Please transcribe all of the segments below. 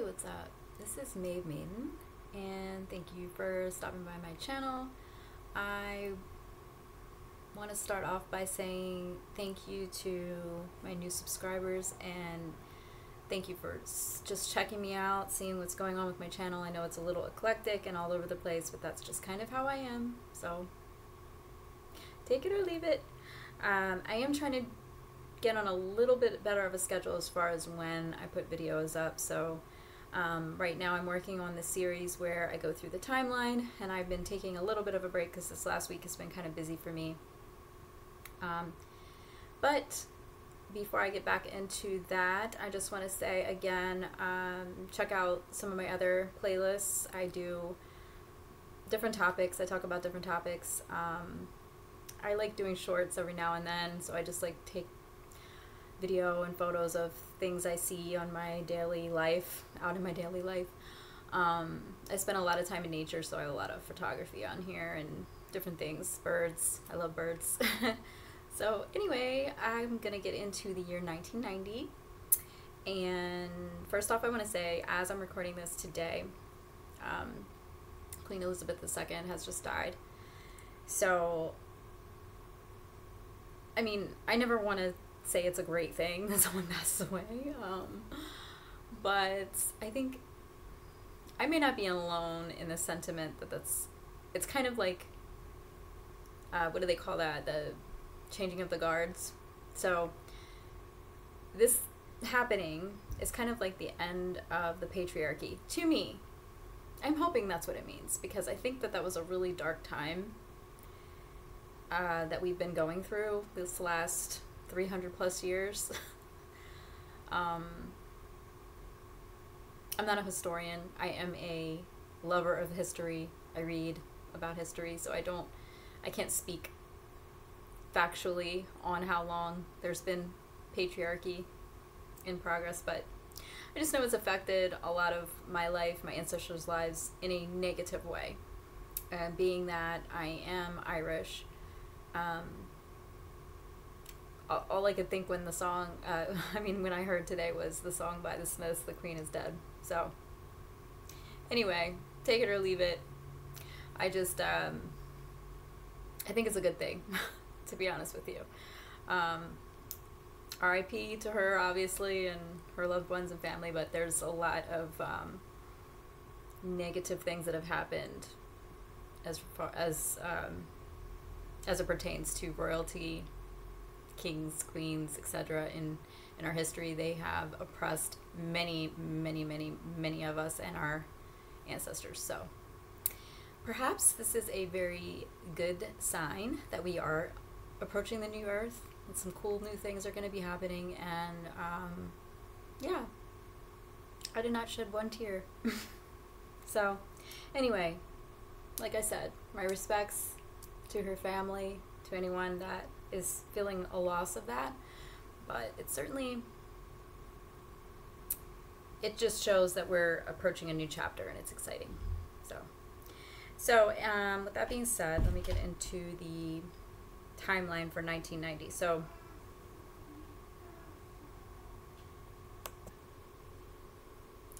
what's up? This is Maeve Maiden, and thank you for stopping by my channel. I want to start off by saying thank you to my new subscribers, and thank you for just checking me out, seeing what's going on with my channel. I know it's a little eclectic and all over the place, but that's just kind of how I am, so take it or leave it. I am trying to get on a little bit better of a schedule as far as when I put videos up. So right now I'm working on this series where I go through the timeline, and I've been taking a little bit of a break because this last week has been kind of busy for me. But before I get back into that, I just want to say again, check out some of my other playlists. I do different topics. I talk about different topics. I like doing shorts every now and then, so I just like take video and photos of things I see on my daily life, out in my daily life. I spend a lot of time in nature, so I have a lot of photography on here and different things. Birds, I love birds. So anyway, I'm gonna get into the year 1990. And first off, I want to say, as I'm recording this today, Queen Elizabeth II has just died. So, I mean, I never want to say it's a great thing that someone passes away, but I think I may not be alone in the sentiment that it's kind of like, what do they call that, the changing of the guards. So this happening is kind of like the end of the patriarchy to me. I'm hoping that's what it means, because I think that was a really dark time that we've been going through this last 300 plus years. I'm not a historian. I am a lover of history. I read about history, so I can't speak factually on how long there's been patriarchy in progress, but I just know it's affected a lot of my life, my ancestors' lives, in a negative way. And being that I am Irish, all I could think when the song, when I heard today, was the song by the Smiths, "The Queen is Dead." So, anyway, take it or leave it. I just, I think it's a good thing, to be honest with you. RIP to her, obviously, and her loved ones and family, but there's a lot of negative things that have happened as far as it pertains to royalty, kings, queens, etc. in our history. They have oppressed many of us and our ancestors. So perhaps this is a very good sign that we are approaching the new earth, and some cool new things are going to be happening. And yeah, I did not shed one tear. So anyway, like I said, my respects to her family, to anyone that is feeling a loss of that. But it just shows that we're approaching a new chapter, and it's exciting. So with that being said, let me get into the timeline for 1990. So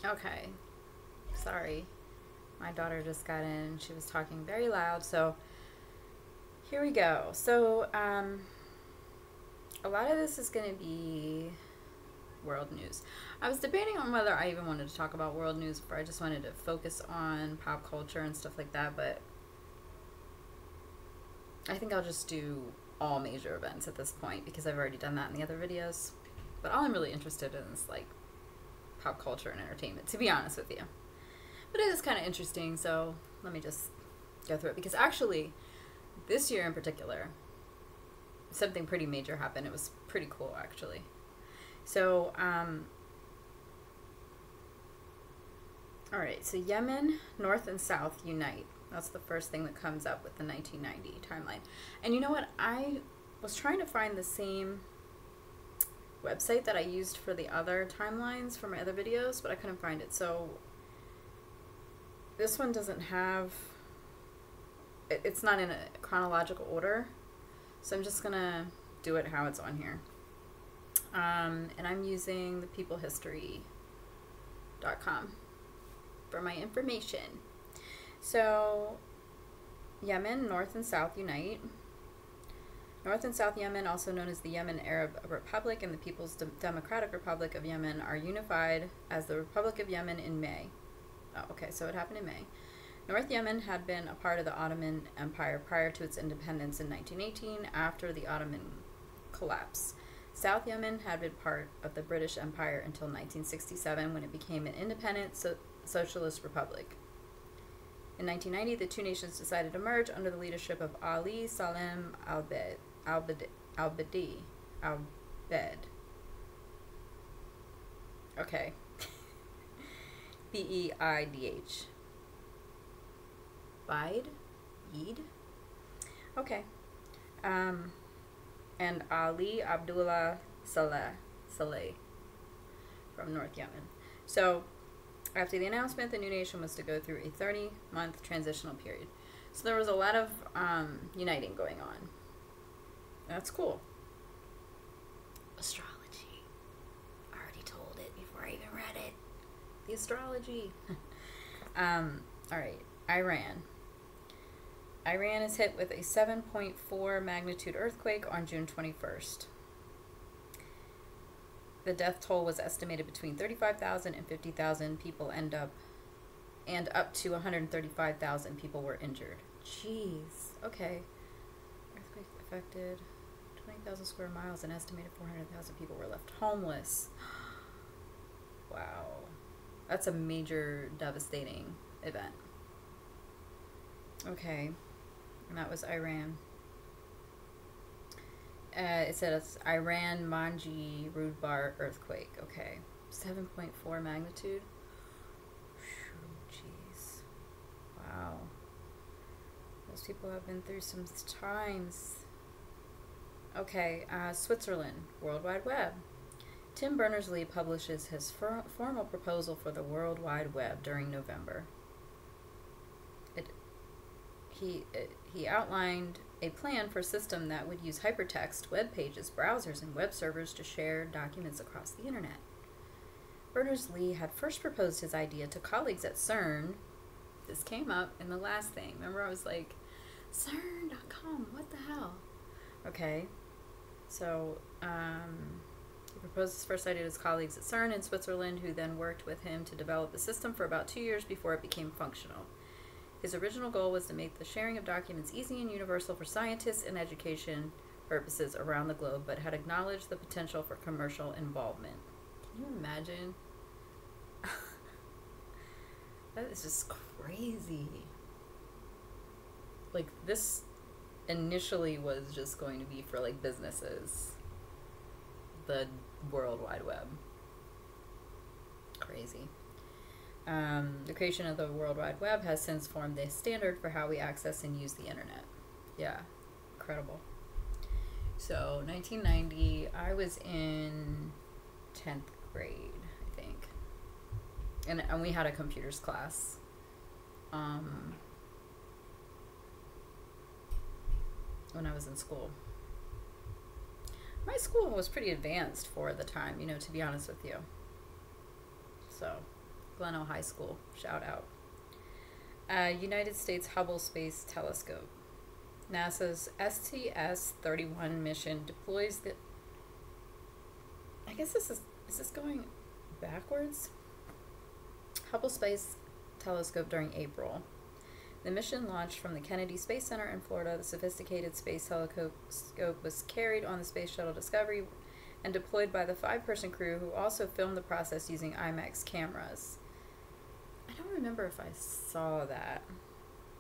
okay, sorry, my daughter just got in and she was talking very loud, so here we go. So a lot of this is going to be world news. I was debating on whether I even wanted to talk about world news, or I just wanted to focus on pop culture and stuff like that, but I think I'll just do all major events at this point, because I've already done that in the other videos. But all I'm really interested in is like pop culture and entertainment, to be honest with you. But it is kind of interesting, so let me just go through it, because actually this year in particular, something pretty major happened. It was pretty cool, actually. So all right, so Yemen, North and South unite. That's the first thing that comes up with the 1990 timeline. And you know what? I was trying to find the same website that I used for the other timelines for my other videos, but I couldn't find it. So this one doesn't have, it's not in a chronological order. So I'm just gonna do it how it's on here. And I'm using the People History for my information. So, Yemen, North and South unite. North and South Yemen, also known as the Yemen Arab Republic and the People's Democratic Republic of Yemen, are unified as the Republic of Yemen in May. Oh, okay, so it happened in May. North Yemen had been a part of the Ottoman Empire prior to its independence in 1918 after the Ottoman collapse. South Yemen had been part of the British Empire until 1967 when it became an independent socialist republic. In 1990, the two nations decided to merge under the leadership of Ali Salem Al-Bed. Okay. Beidh. Bide? Okay. And Ali Abdullah Saleh from North Yemen. So, after the announcement, the new nation was to go through a 30-month transitional period. So there was a lot of uniting going on. That's cool. Astrology. I already told it before I even read it. The astrology. Alright. Iran. Iran is hit with a 7.4 magnitude earthquake on June 21st. The death toll was estimated between 35,000 and 50,000 people and up to 135,000 people were injured. Jeez. Okay. Earthquake affected 20,000 square miles and estimated 400,000 people were left homeless. Wow. That's a major devastating event. Okay. And that was Iran. It said it's Iran Manji Rudbar earthquake. Okay. 7.4 magnitude. Jeez. Wow. Those people have been through some times. Okay. Switzerland. World Wide Web. Tim Berners-Lee publishes his formal proposal for the World Wide Web during November. He outlined a plan for a system that would use hypertext, web pages, browsers, and web servers to share documents across the internet. Berners-Lee had first proposed his idea to colleagues at CERN. This came up in the last thing. Remember, I was like, CERN.com, what the hell? Okay, so he proposed his first idea to his colleagues at CERN in Switzerland, who then worked with him to develop the system for about 2 years before it became functional. His original goal was to make the sharing of documents easy and universal for scientists and education purposes around the globe, but had acknowledged the potential for commercial involvement. Can you imagine? That is just crazy. Like, this initially was just going to be for, like, businesses. The World Wide Web. Crazy. The creation of the World Wide Web has since formed the standard for how we access and use the internet. Yeah, incredible. So, 1990, I was in 10th grade, I think. And we had a computers class. When I was in school. My school was pretty advanced for the time, to be honest with you. So, Gleno High School, shout out. United States Hubble Space Telescope. NASA's STS-31 mission deploys the... I guess is this going backwards? Hubble Space Telescope during April. The mission launched from the Kennedy Space Center in Florida. The sophisticated space telescope was carried on the Space Shuttle Discovery and deployed by the 5-person crew, who also filmed the process using IMAX cameras. I don't remember if I saw that.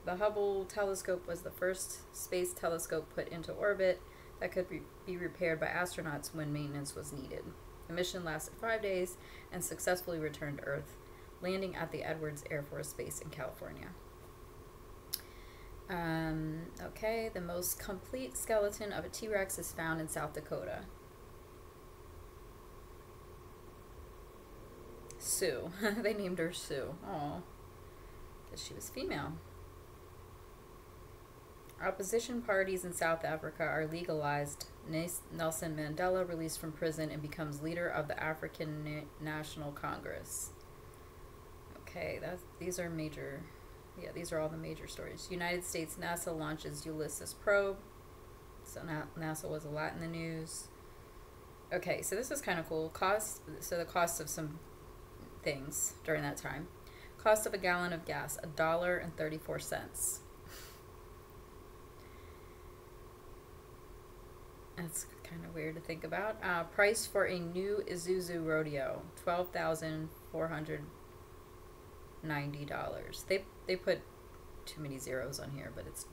The Hubble telescope was the first space telescope put into orbit that could be repaired by astronauts when maintenance was needed. The mission lasted 5 days and successfully returned to Earth, landing at the Edwards Air Force Base in California. Okay, the most complete skeleton of a T-Rex is found in South Dakota. Sue. They named her Sue. Aw. Because she was female. Opposition parties in South Africa are legalized. Nelson Mandela released from prison and becomes leader of the African National Congress. Okay, these are major. Yeah, these are all the major stories. United States NASA launches Ulysses probe. So now NASA was a lot in the news. Okay, so this is kind of cool. The cost of some things during that time. Cost of a gallon of gas, $1.34. That's kind of weird to think about. Price for a new Isuzu Rodeo, $12,490. They put too many zeros on here, but it's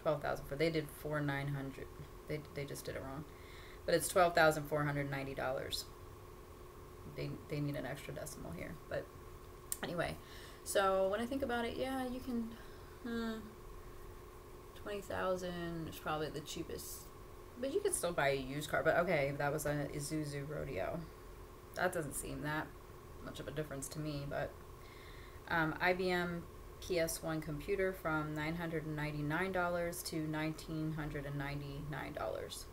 12,000 for. They did 4,900. They just did it wrong, but it's $12,490. They need an extra decimal here, but anyway. So when I think about it, yeah, you can. 20,000 is probably the cheapest. But you could still buy a used car. But okay, that was an Isuzu Rodeo. That doesn't seem that much of a difference to me. But IBM PS1 computer from $999 to $1,999.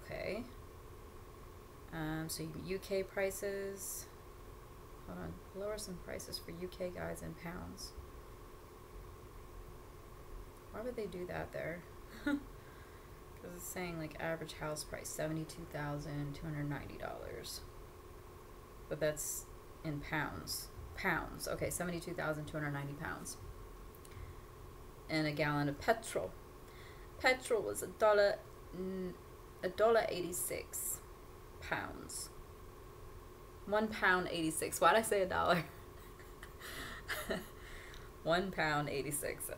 Okay. So UK prices. Hold on. Lower some prices for UK guys in pounds. Why would they do that there? Because it's saying like average house price $72,290, but that's in pounds. Okay, 72,290 pounds. And a gallon of petrol. Petrol was $1.86 pounds. £1.86. Why'd I say $1? £1.86.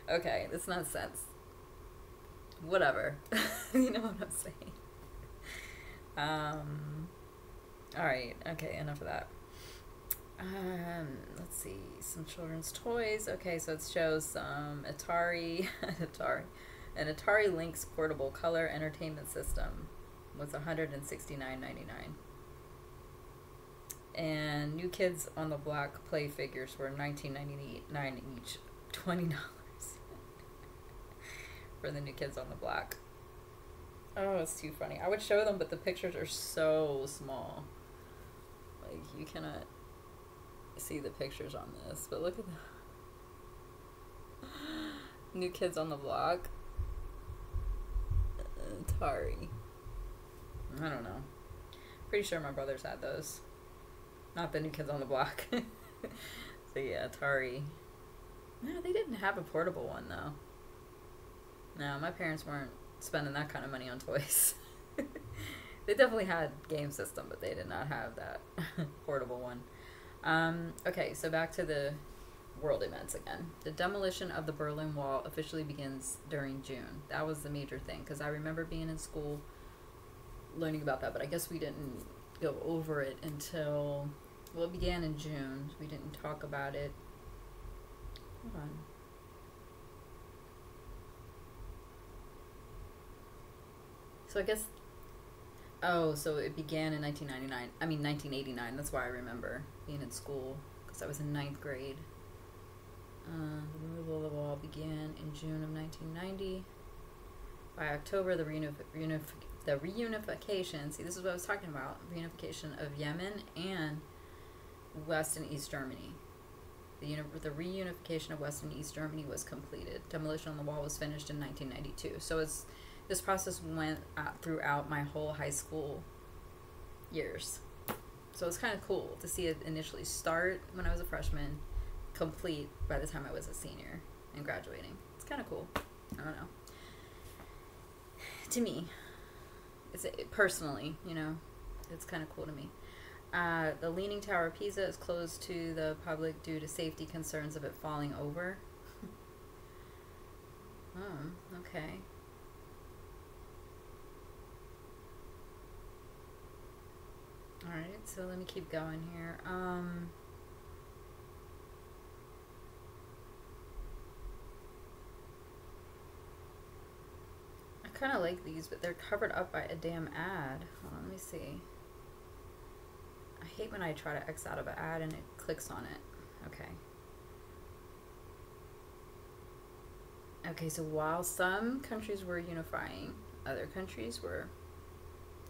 Okay, that's not sense. Whatever. You know what I'm saying. Alright, okay, enough of that. Let's see, some children's toys. Okay, so it shows some Atari an Atari Lynx portable color entertainment system was $169.99. And New Kids on the Block play figures were $19.99 each, $20 for the New Kids on the Block. Oh, it's too funny. I would show them, but the pictures are so small. Like, you cannot see the pictures on this. But look at the New Kids on the Block. Atari. I don't know. Pretty sure my brothers had those. Not the New Kids on the Block. So yeah, Atari. No, they didn't have a portable one though. No, my parents weren't spending that kind of money on toys. They definitely had game system, but they did not have that portable one. Okay, so back to the world events again. The demolition of the Berlin Wall officially begins during June. That was the major thing, because I remember being in school learning about that, but I guess we didn't go over it until, well, it began in June. We didn't talk about it. Hold on. So I guess, oh, so it began in 1989. That's why I remember being in school, because I was in 9th grade. The removal of the wall began in June of 1990. By October, the reunification, see, this is what I was talking about, reunification of Yemen and West and East Germany. The reunification of West and East Germany was completed. Demolition on the wall was finished in 1992. So this process went throughout my whole high school years. So it's kind of cool to see it initially start when I was a freshman, complete by the time I was a senior and graduating. It's kind of cool. I don't know. To me, personally, you know, it's kind of cool to me. The Leaning Tower of Pisa is closed to the public due to safety concerns of it falling over. Oh, okay. Alright, so let me keep going here. I kind of like these, but they're covered up by a damn ad. Hold on, let me see. I hate when I try to X out of an ad and it clicks on it. Okay. Okay, so while some countries were unifying, other countries were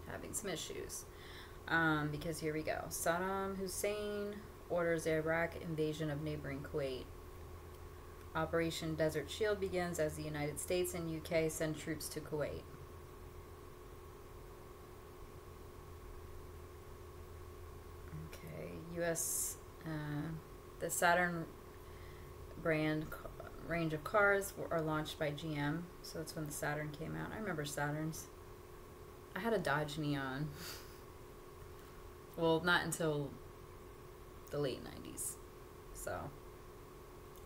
having some issues. Because here we go. Saddam Hussein orders the Iraq invasion of neighboring Kuwait. Operation Desert Shield begins as the United States and UK send troops to Kuwait. Okay, U.S. The Saturn brand range of cars are launched by GM, so that's when the Saturn came out. I remember Saturns. I had a Dodge Neon. Well, not until the late 90s. So,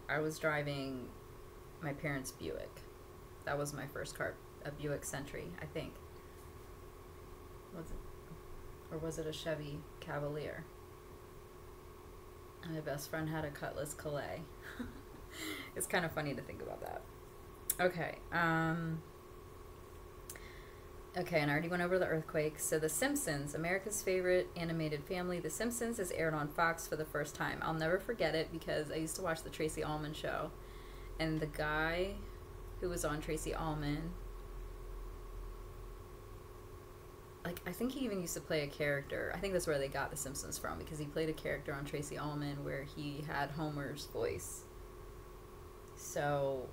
I was driving my parents' Buick. That was my first car, a Buick Century, I think. Was it? Or was it a Chevy Cavalier? And my best friend had a Cutlass Calais. It's kind of funny to think about that. Okay. Okay, and I already went over the earthquake. So The Simpsons, America's favorite animated family, The Simpsons, is aired on Fox for the first time. I'll never forget it because I used to watch the Tracy Ullman show. And the guy who was on Tracy Ullman, like, I think he even used to play a character. I think that's where they got The Simpsons from, because he played a character on Tracy Ullman where he had Homer's voice. So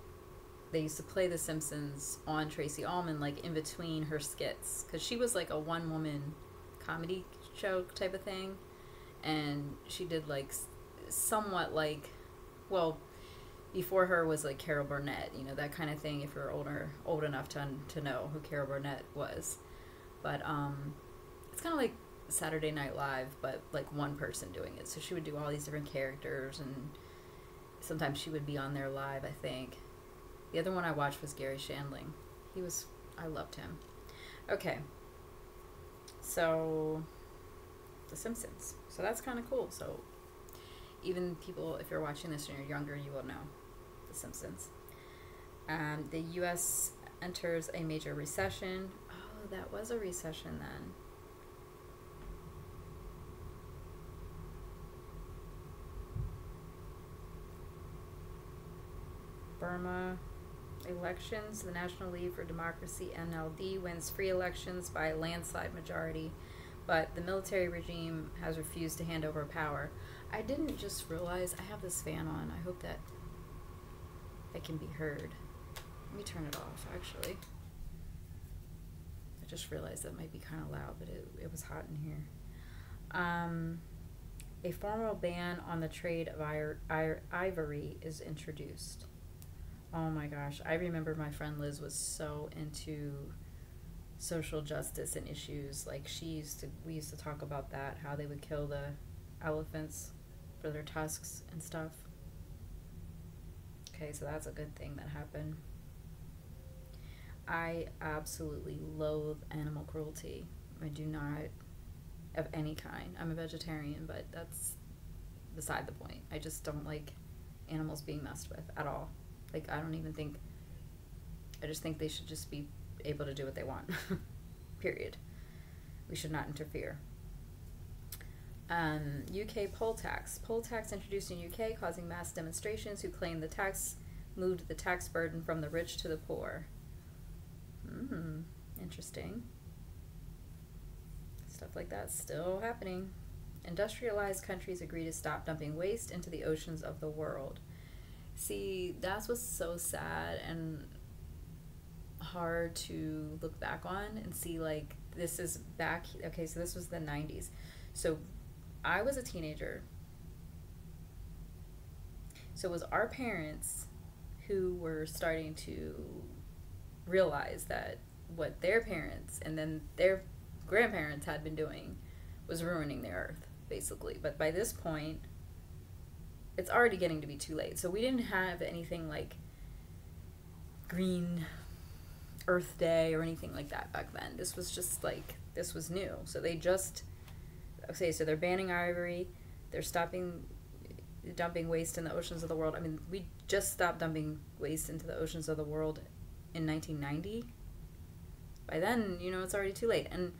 they used to play The Simpsons on Tracy Ullman, like, in between her skits. Because she was, like, a one-woman comedy show type of thing. And she did, like, somewhat like, well, before her was, like, Carol Burnett. You know, that kind of thing, if you're old enough to know who Carol Burnett was. But it's kind of like Saturday Night Live, but, like, one person doing it. So she would do all these different characters, and sometimes she would be on there live, I think. The other one I watched was Gary Shandling. I loved him. Okay. So, The Simpsons. So that's kind of cool. So, even people, if you're watching this and you're younger, you will know The Simpsons. The U.S. enters a major recession. Oh, that was a recession then. Burma elections. The National League for Democracy, NLD, wins free elections by a landslide majority, but the military regime has refused to hand over power. I didn't just realize I have this fan on. I hope that can be heard. Let me turn it off, actually. I just realized that might be kind of loud, but it was hot in here. A formal ban on the trade of ivory is introduced. Oh my gosh, I remember my friend Liz was so into social justice and issues. Like, we used to talk about that, how they would kill the elephants for their tusks and stuff. Okay, so that's a good thing that happened. I absolutely loathe animal cruelty. I do not, of any kind. I'm a vegetarian, but that's beside the point. I just don't like animals being messed with at all. Like, I just think they should just be able to do what they want. Period. We should not interfere. UK poll tax. Poll tax introduced in UK, causing mass demonstrations who claim the tax moved the tax burden from the rich to the poor. Interesting. Stuff like that's still happening. Industrialized countries agree to stop dumping waste into the oceans of the world. See, that's what's so sad and hard to look back on and see, like, this is back, okay, so this was the 90s. So I was a teenager. So it was our parents who were starting to realize that what their parents and then their grandparents had been doing was ruining the earth, basically. But by this point, it's already getting to be too late. So we didn't have anything like Green Earth Day or anything like that back then. This was just like, this was new. So they just, okay, so they're banning ivory. They're stopping dumping waste in the oceans of the world. I mean, we just stopped dumping waste into the oceans of the world in 1990. By then, you know, it's already too late. And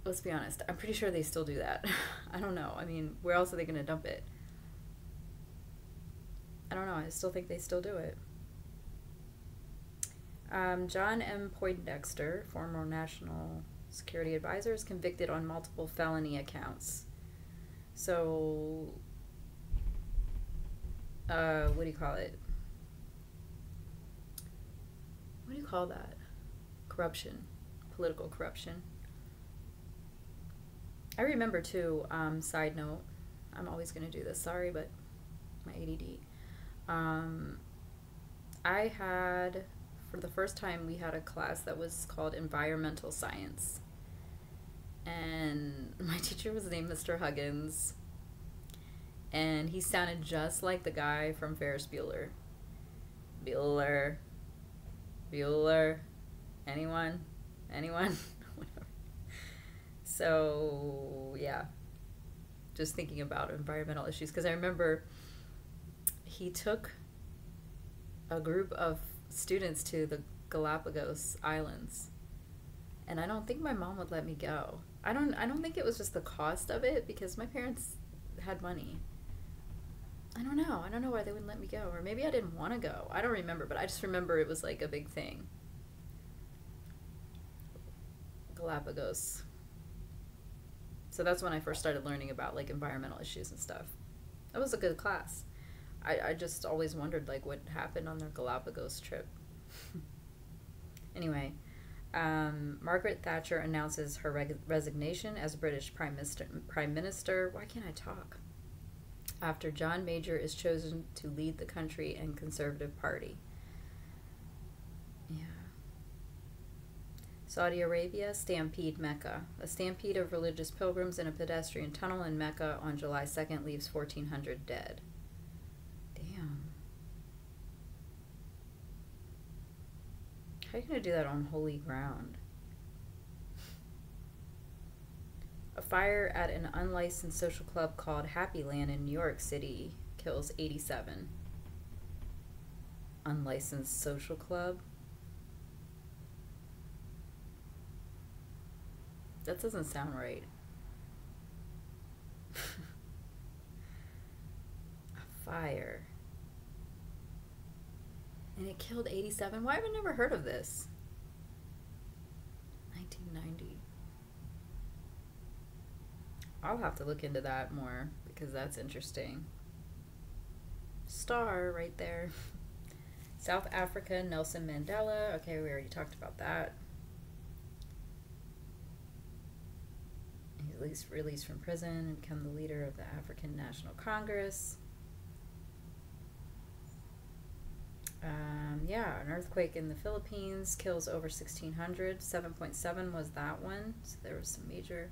let's be honest, I'm pretty sure they still do that. I don't know. I mean, where else are they going to dump it? I don't know. I still think they still do it. John M. Poindexter, former National Security Advisor, is convicted on multiple felony accounts. So, what do you call it? What do you call that? Corruption, political corruption. I remember too, side note, I'm always going to do this, sorry, but my ADD. Um, I had, for the first time, we had a class that was called Environmental Science. And my teacher was named Mr. Huggins. And he sounded just like the guy from Ferris Bueller. Bueller. Bueller. Anyone? Anyone? Whatever. So, yeah. Just thinking about environmental issues. Because I remember he took a group of students to the Galapagos Islands. And I don't think my mom would let me go. I don't think it was just the cost of it, because my parents had money. I don't know. I don't know why they wouldn't let me go. Or maybe I didn't want to go. I don't remember, but I just remember it was like a big thing. Galapagos. So that's when I first started learning about like environmental issues and stuff. That was a good class. I just always wondered like what happened on their Galapagos trip. Anyway, Margaret Thatcher announces her resignation as British Prime Minister. Why can't I talk? After John Major is chosen to lead the country and Conservative Party. Yeah. Saudi Arabia, stampede Mecca. A stampede of religious pilgrims in a pedestrian tunnel in Mecca on July 2nd leaves 1,400 dead. Damn. How are you going to do that on holy ground? A fire at an unlicensed social club called Happy Land in New York City kills 87. Unlicensed social club? That doesn't sound right. A fire. And it killed 87? Why have I never heard of this? 1990. I'll have to look into that more because that's interesting. Star right there. South Africa, Nelson Mandela. Okay, we already talked about that. He's released from prison and become the leader of the African National Congress. Yeah, an earthquake in the Philippines kills over 1,600. 7.7 was that one. So there was some major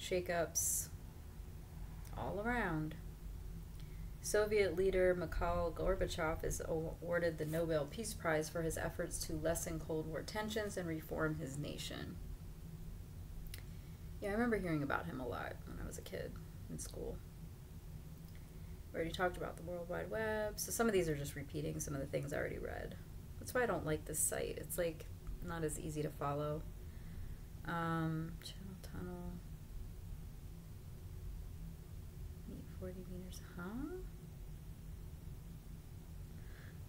shakeups all around. Soviet leader Mikhail Gorbachev is awarded the Nobel Peace Prize for his efforts to lessen Cold War tensions and reform his nation. Yeah, I remember hearing about him a lot when I was a kid in school. We already talked about the World Wide Web. So some of these are just repeating some of the things I already read. That's why I don't like this site. It's like not as easy to follow. Channel Tunnel. Meet 40 meters. Huh?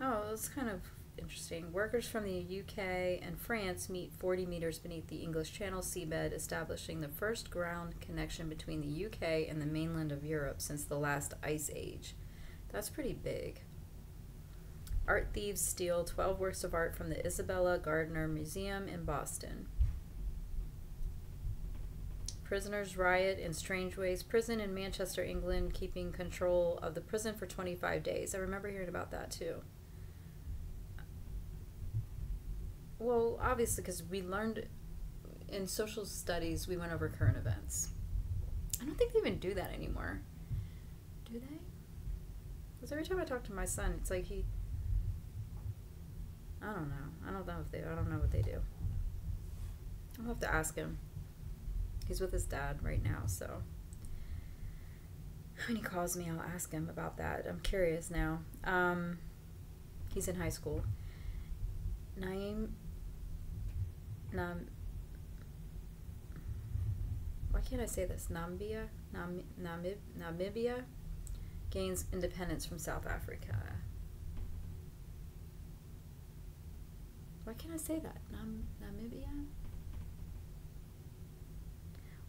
Oh, it's kind of interesting. Workers from the UK and France meet 40 meters beneath the English Channel seabed, establishing the first ground connection between the UK and the mainland of Europe since the last ice age. That's pretty big. Art thieves steal 12 works of art from the Isabella Gardner Museum in Boston. Prisoners riot in strange ways. Prison in Manchester, England, keeping control of the prison for 25 days. I remember hearing about that too. Well, obviously, because we learned in social studies, we went over current events. I don't think they even do that anymore. Do they? Because every time I talk to my son, it's like I don't know. I don't know what they do. I'll have to ask him. He's with his dad right now, so when he calls me, I'll ask him about that. I'm curious now. He's in high school. Why can't I say this? Namibia gains independence from South Africa. Why can't I say that? Namibia?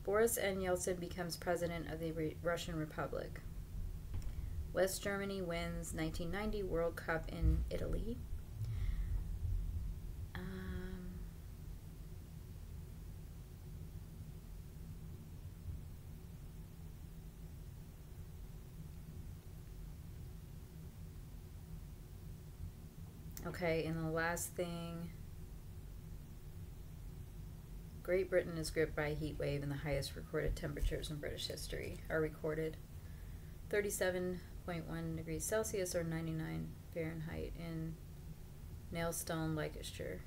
Boris N. Yeltsin becomes president of the Russian Republic. West Germany wins 1990 World Cup in Italy. Okay, and the last thing, Great Britain is gripped by a heat wave, and the highest recorded temperatures in British history are recorded 37.1 degrees Celsius or 99 Fahrenheit in Nailstone, Lancashire.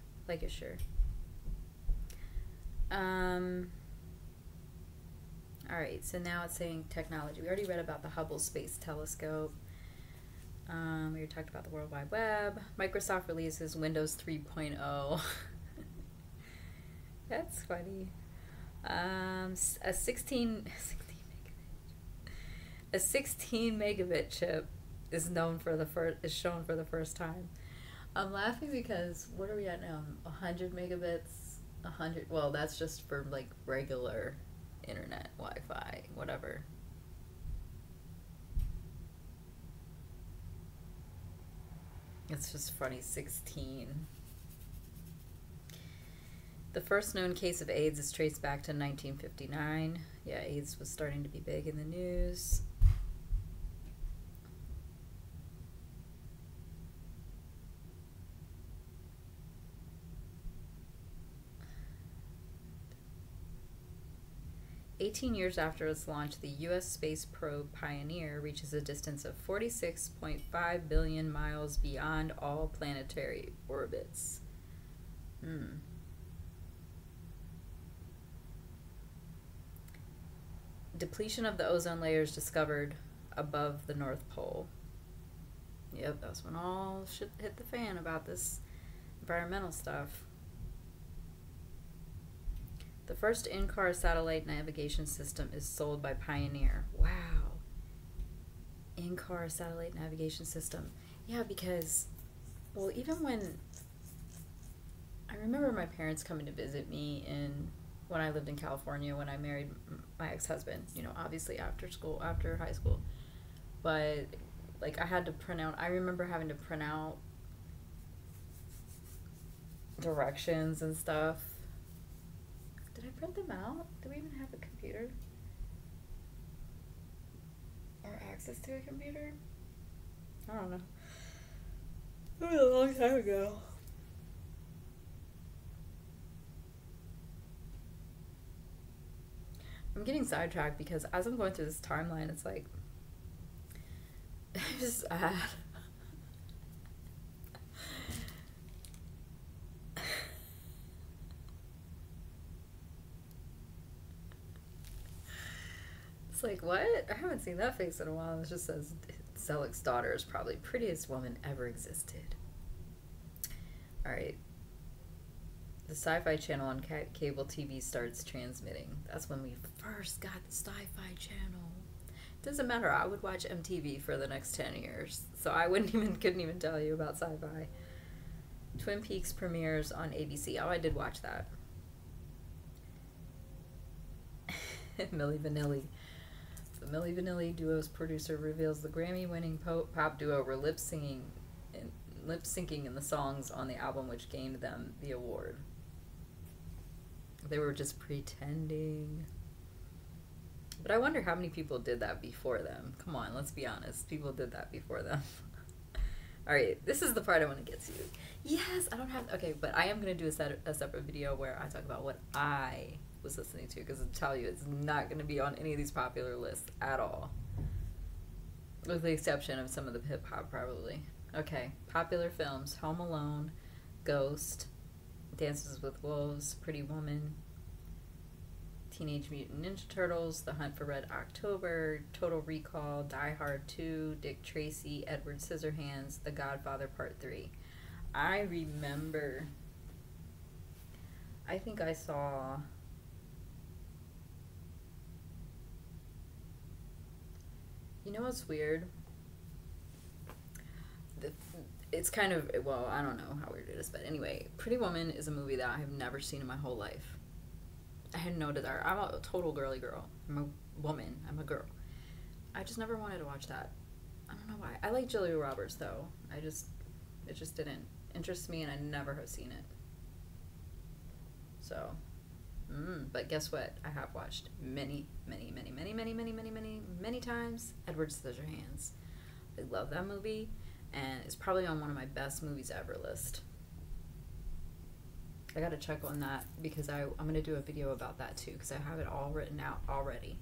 Alright, so now it's saying technology. We already read about the Hubble Space Telescope. We already talked about the World Wide Web. Microsoft releases Windows 3.0. That's funny. A 16 megabit chip is shown for the first time. I'm laughing because what are we at now? 100 megabits. 100. Well, that's just for like regular internet, Wi-Fi, whatever. It's just funny. 16. The first known case of AIDS is traced back to 1959. Yeah, AIDS was starting to be big in the news. "18 years after its launch, the U.S. space probe Pioneer reaches a distance of 46.5 billion miles beyond all planetary orbits." Depletion of the ozone layer is discovered above the North Pole. Yep, that's when all shit hit the fan about this environmental stuff. The first in-car satellite navigation system is sold by Pioneer. Wow. In-car satellite navigation system. Yeah, because, well, even when I remember my parents coming to visit me when I lived in California, when I married my ex-husband, obviously after high school. But, like, I remember having to print out directions and stuff. Did I print them out? Do we even have a computer? Or access to a computer? I don't know. That was a long time ago. I'm getting sidetracked because as I'm going through this timeline, it's like, it's just sad. It's like, what? I haven't seen that face in a while. It just says Zellick's daughter is probably prettiest woman ever existed. Alright. The Sci-Fi Channel on cable TV starts transmitting. That's when we first got the Sci-Fi Channel. Doesn't matter. I would watch MTV for the next 10 years. So I couldn't even tell you about Sci-Fi. Twin Peaks premieres on ABC. Oh, I did watch that. Milli Vanilli. The Milli Vanilli duo's producer reveals the Grammy-winning pop duo were lip-syncing in the songs on the album which gained them the award. They were just pretending. But I wonder how many people did that before them. Come on, let's be honest. People did that before them. Alright, this is the part I want to get to. Yes, I don't have... Okay, but I am going to do a separate video where I talk about what I was listening to, because I'll tell you, it's not going to be on any of these popular lists at all. With the exception of some of the hip-hop, probably. Okay, popular films. Home Alone, Ghost, Dances with Wolves, Pretty Woman, Teenage Mutant Ninja Turtles, The Hunt for Red October, Total Recall, Die Hard 2, Dick Tracy, Edward Scissorhands, The Godfather Part 3. I remember, I think I saw... You know what's weird? It's kind of, well, I don't know how weird it is, but anyway, Pretty Woman is a movie that I have never seen in my whole life. I had no desire. I'm a total girly girl. I'm a woman. I'm a girl. I just never wanted to watch that. I don't know why. I like Julia Roberts though. It just didn't interest me, and I never have seen it. So, but guess what? I have watched many times Edward Scissorhands. I love that movie, and it's probably on one of my best movies ever list. I gotta check on that because I'm gonna do a video about that too because I have it all written out already.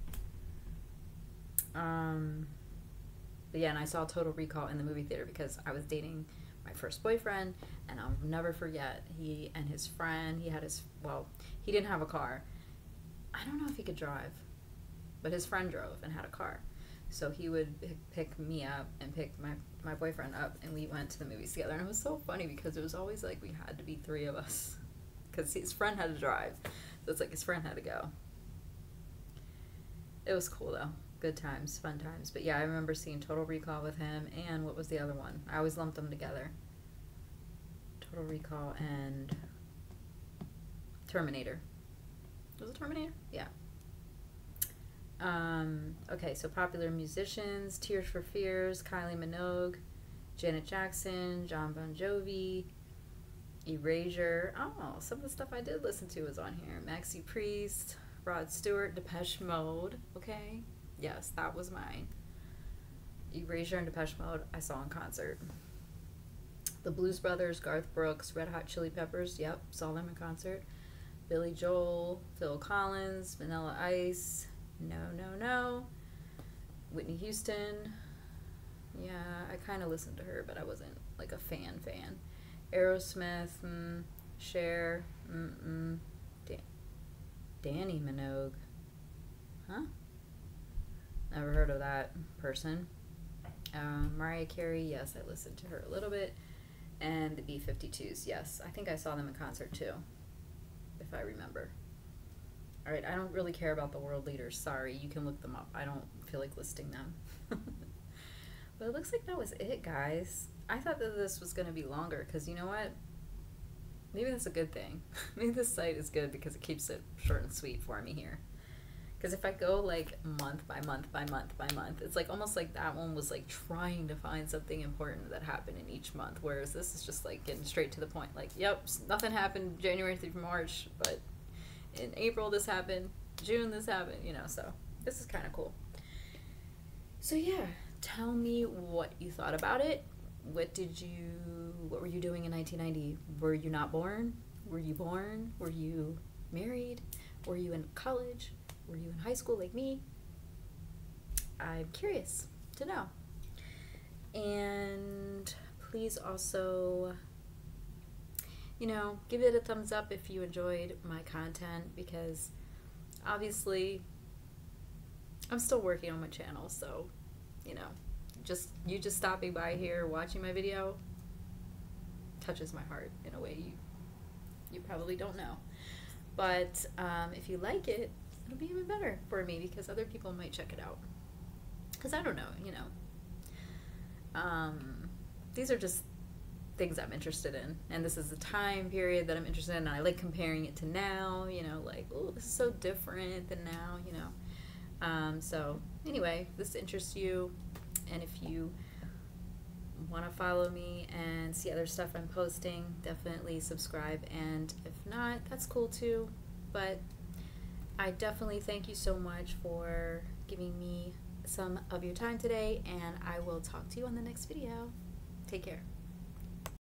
But yeah, and I saw Total Recall in the movie theater because I was dating my first boyfriend, and I'll never forget, he and his friend, he didn't have a car. I don't know if he could drive, but his friend drove and had a car. So he would pick me up and pick my boyfriend up, and we went to the movies together. And it was so funny because it was always like we had to be three of us because his friend had to drive. So it's like his friend had to go. It was cool though. Good times, fun times. But yeah, I remember seeing Total Recall with him, and what was the other one? I always lumped them together. Total Recall and Terminator. Was it Terminator? Yeah. Okay, so popular musicians: Tears for Fears, Kylie Minogue, Janet Jackson, John Bon Jovi, Erasure. Oh, some of the stuff I did listen to was on here. Maxi Priest, Rod Stewart, Depeche Mode. Okay. Yes, that was mine. Erasure and Depeche Mode I saw in concert. The Blues Brothers, Garth Brooks, Red Hot Chili Peppers, yep, saw them in concert. Billy Joel, Phil Collins, Vanilla Ice, No. Whitney Houston, yeah, I kind of listened to her, but I wasn't like a fan. Aerosmith, Cher, Danny Minogue, huh? Never heard of that person. Mariah Carey, yes, I listened to her a little bit. And the B-52s, yes. I think I saw them in concert too, if I remember. Alright, I don't really care about the world leaders. Sorry, you can look them up. I don't feel like listing them. But it looks like that was it, guys. I thought that this was going to be longer because you know what? Maybe that's a good thing. Maybe this site is good because it keeps it short and sweet for me here. Because if I go like month by month, it's like almost like that one was like trying to find something important that happened in each month, whereas this is just like getting straight to the point. Like, yep, nothing happened January through March, but in April this happened, June this happened, you know, so this is kind of cool. So yeah, tell me what you thought about it. What were you doing in 1990? Were you not born? Were you born? Were you married? Were you in college? Were you in high school like me? I'm curious to know. And please also, you know, give it a thumbs up if you enjoyed my content because obviously I'm still working on my channel, so, you know, just stopping by here watching my video touches my heart in a way you probably don't know. But if you like it, it'll be even better for me because other people might check it out. Because I don't know, you know. These are just things I'm interested in. And this is the time period that I'm interested in. And I like comparing it to now, you know, like, oh, this is so different than now, you know. So anyway, if this interests you, and if you want to follow me and see other stuff I'm posting, definitely subscribe. And if not, that's cool too. But I definitely thank you so much for giving me some of your time today, and I will talk to you on the next video. Take care.